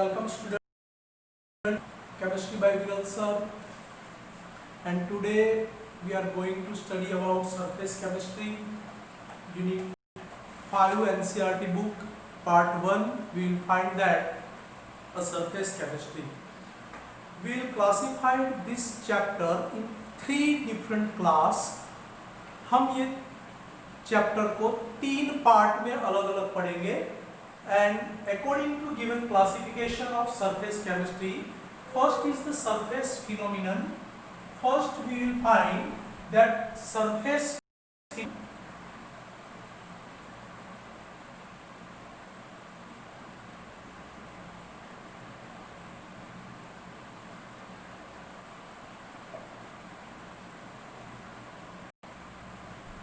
Welcome student, chemistry by Viral sir, and today we are going to study about surface chemistry, unit 5 NCERT book, part 1. We will find that a surface chemistry. We will classify this chapter in 3 different class. हम ये chapter को 3 part में अलग अलग पढ़ेंगे. And according to given classification of surface chemistry, first is the surface phenomenon. First we will find that surface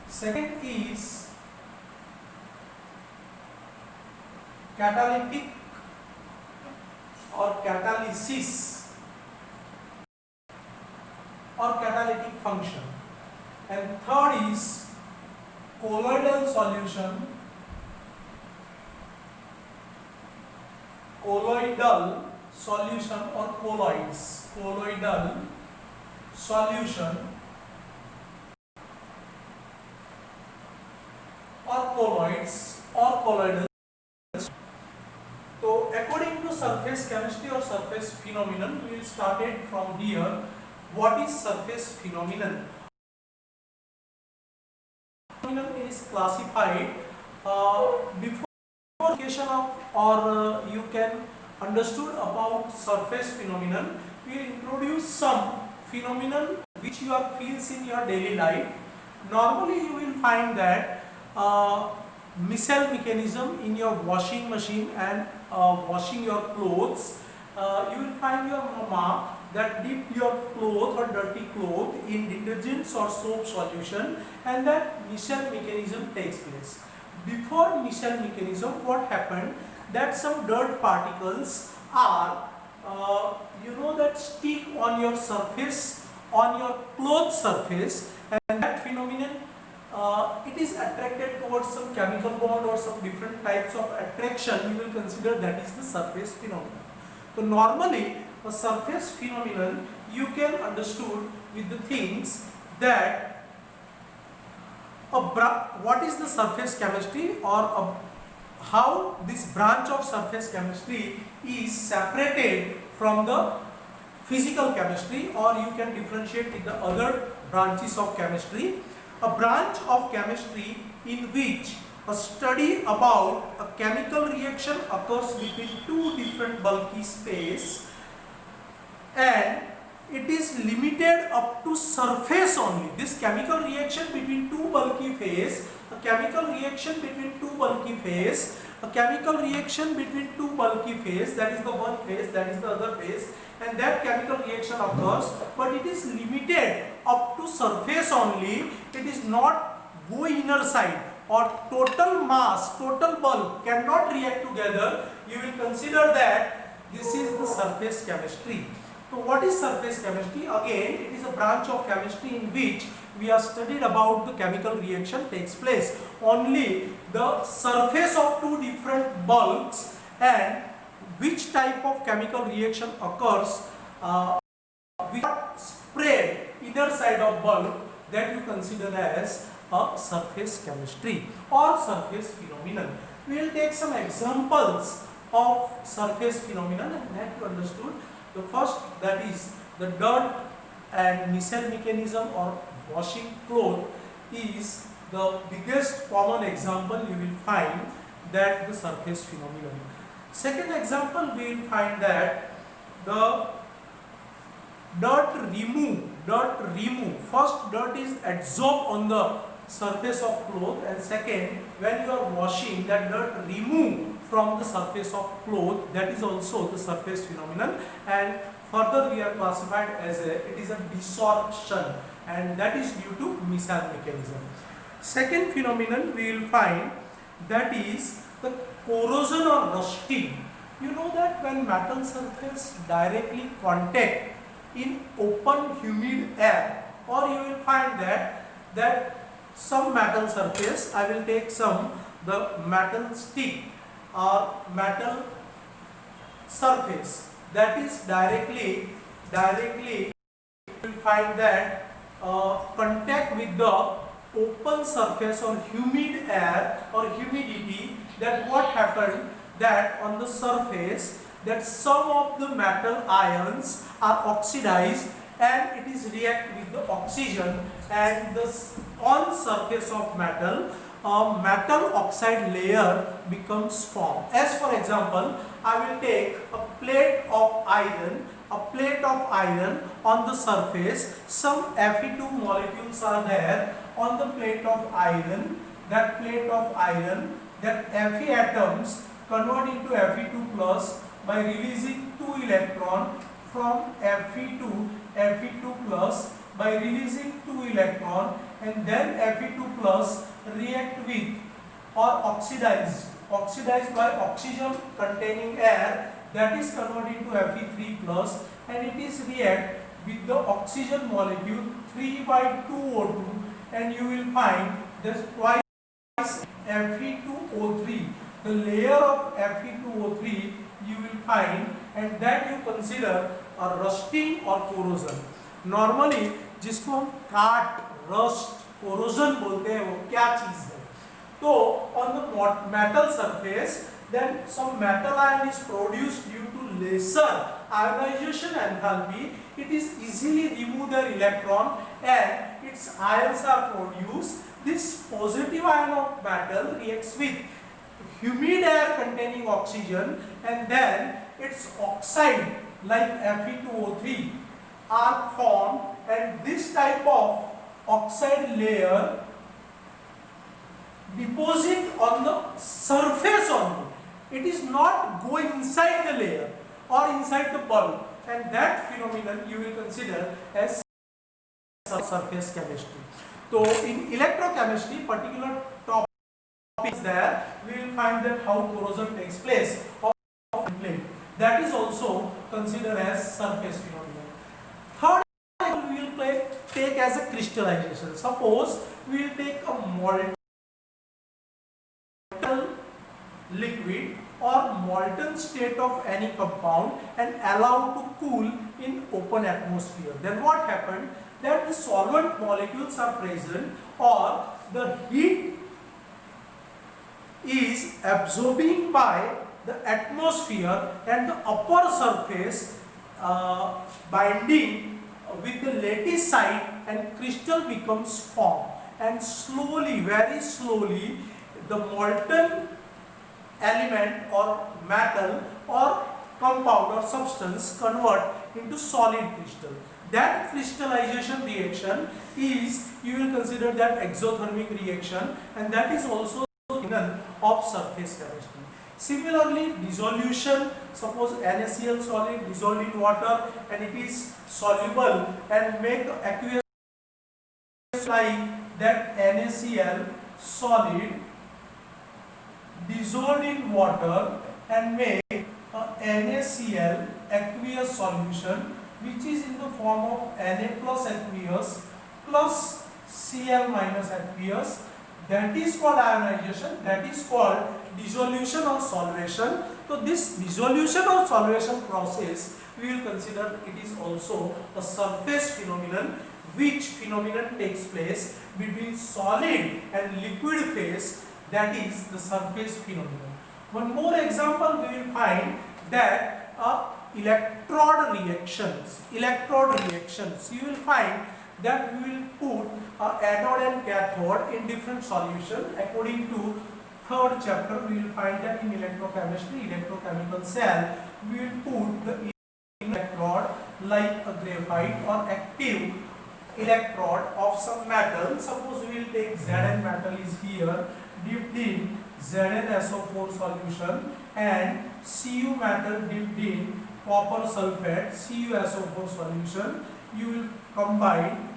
second is catalytic or catalysis or catalytic function, and third is colloidal solution, or colloidal solution or colloids or colloidal. So according to surface chemistry or surface phenomenon, we will start it from here. What is surface phenomenon? Phenomenon is classified before classification of you can understood about surface phenomenon. We will introduce some phenomenon which you are feels in your daily life. Normally you will find that missile mechanism in your washing machine and washing your clothes. You will find your mama that dip your cloth or dirty cloth in detergents or soap solution, and that missile mechanism takes place. Before missile mechanism, what happened? That some dirt particles are that stick on your surface, on your cloth surface, and that phenomenon it is attracted towards some chemical bond or some different types of attraction. You will consider that is the surface phenomenon. So normally a surface phenomenon you can understood with the things that what is the surface chemistry, or how this branch of surface chemistry is separated from the physical chemistry, or you can differentiate with the other branches of chemistry. A branch of chemistry in which a study about a chemical reaction occurs between two different bulky space, and it is limited up to surface only. This chemical reaction between two bulky phase, a chemical reaction between two bulky phase, a chemical reaction between two bulky phase, that is the one phase, that is the other phase, and that chemical reaction occurs, but it is limited up to surface only. It is not go inner side, or total mass, total bulk cannot react together. You will consider that this is the surface chemistry. So what is surface chemistry? Again, it is a branch of chemistry in which we have studied about the chemical reaction takes place. Only the surface of two different bulks and which type of chemical reaction occurs which spread inner side of bulk, that you consider as a surface chemistry or surface phenomenon. We will take some examples of surface phenomenon, and that you understood. The first, that is the dirt and missile mechanism or washing cloth, is the biggest common example you will find that the surface phenomenon. Second example, we will find that the dirt remove. First, dirt is adsorbed on the surface of cloth, and second, when you are washing, that dirt remove from the surface of cloth, that is also the surface phenomenon. And further we are classified as it is a desorption, and that is due to missile mechanism. Second phenomenon we will find, that is the corrosion or rusting. You know that when metal surface directly contact in open humid air, or you will find that some metal surface, I will take the metal stick or metal surface, that is directly you will find that contact with the open surface or humid air or humidity, that what happened, that on the surface that some of the metal ions are oxidized and it is react with the oxygen, and the on surface of metal a metal oxide layer becomes formed. As for example, I will take a plate of iron, on the surface some Fe2 molecules are there on the plate of iron. That Fe atoms convert into Fe2 plus by releasing 2 electron from Fe2 plus by releasing 2 electron, and then Fe2 plus react with or oxidized by oxygen containing air, that is converted into Fe3 plus, and it is react with the oxygen molecule 3 by 2O2, and you will find that twice Fe2O3, the layer of Fe2O3 you will find, and that you consider a rusting or corrosion. Normally जिसको हम काट, rust, corrosion बोलते हैं, वो क्या चीज है? तो on the metal surface, then some metal ion is produced due to lesser ionization enthalpy. It is easily remove their electron and its ions are produced. This positive ion of metal reacts with humid air containing oxygen, and then its oxide like Fe2O3 are formed, and this type of oxide layer deposit on the surface only. It is not going inside the layer or inside the bulb, and that phenomenon you will consider as surface chemistry. So in electrochemistry, particular topics there we will find that how corrosion takes place of plate. That is also considered as surface phenomenon. Third example we will take as a crystallization. Suppose we will take a molten liquid or molten state of any compound and allow to cool in open atmosphere. Then what happened? That the solvent molecules are present, or the heat is absorbing by the atmosphere and the upper surface binding with the lattice side, and crystal becomes formed, and slowly, very slowly, the molten element or metal or compound or substance convert into solid crystal. That crystallization reaction is, you will consider that exothermic reaction, and that is also of surface chemistry. Similarly, dissolution, suppose NaCl solid dissolved in water and it is soluble and make aqueous like that NaCl solid dissolved in water and make a NaCl aqueous solution, which is in the form of Na plus aqueous plus Cl minus aqueous. That is called ionization, that is called dissolution or solvation. So this dissolution or solvation process we will consider it is also a surface phenomenon, which phenomenon takes place between solid and liquid phase, that is the surface phenomenon. One more example we will find that electrode reactions. You will find that we will put anode and cathode in different solution. According to third chapter, we will find that in electrochemistry, electrochemical cell, we will put the electrode like a graphite or active electrode of some metal. Suppose we will take Zn metal is here, dipped in ZnSO4 solution, and Cu metal dipped in copper sulfate CuSO4 solution. You will combine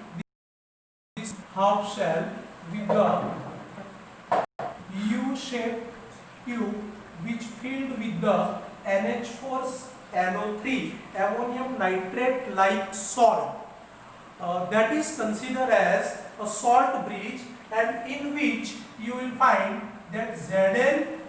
this half shell with the U-shaped tube which filled with the NH4NO3 ammonium nitrate like salt. That is considered as a salt bridge, and in which you will find that Zn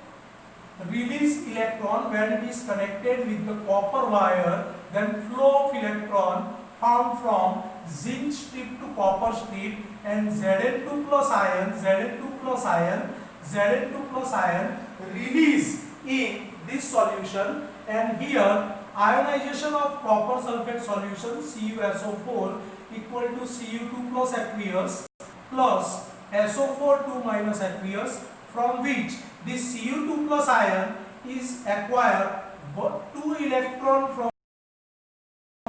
release electron when it is connected with the copper wire, then flow of electron found from zinc strip to copper strip, and Zn2 plus ion, Zn2 plus ion release in this solution, and here ionization of copper sulfate solution CuSO4 equal to Cu2 plus aqueous plus SO4 2 minus aqueous, from which this Cu2 plus ion is acquired, but 2 electron from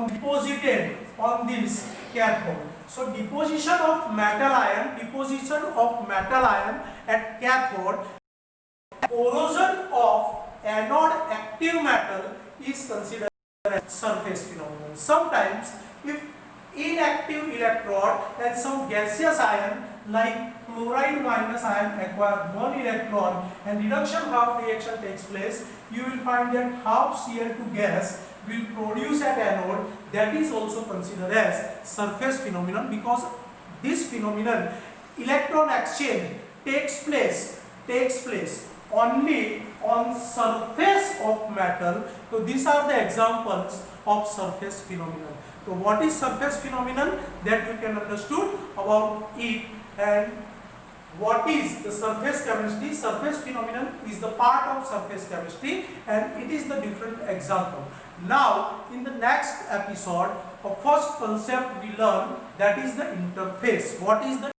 deposited on this cathode. So deposition of metal ion at cathode, corrosion of anode active metal is considered as surface phenomenon. Sometimes if inactive electrode and some gaseous ion like chloride minus ion acquire 1 electron and reduction half reaction takes place, you will find that half Cl2 gas will produce at anode. That is also considered as surface phenomenon, because this phenomenon, electron exchange, takes place only on surface of metal. So these are the examples of surface phenomenon. So what is surface phenomenon, that you can understood about it. And what is the surface chemistry? Surface phenomenon is the part of surface chemistry, and it is the different example. Now in the next episode, the first concept we learn, that is the interface. What is the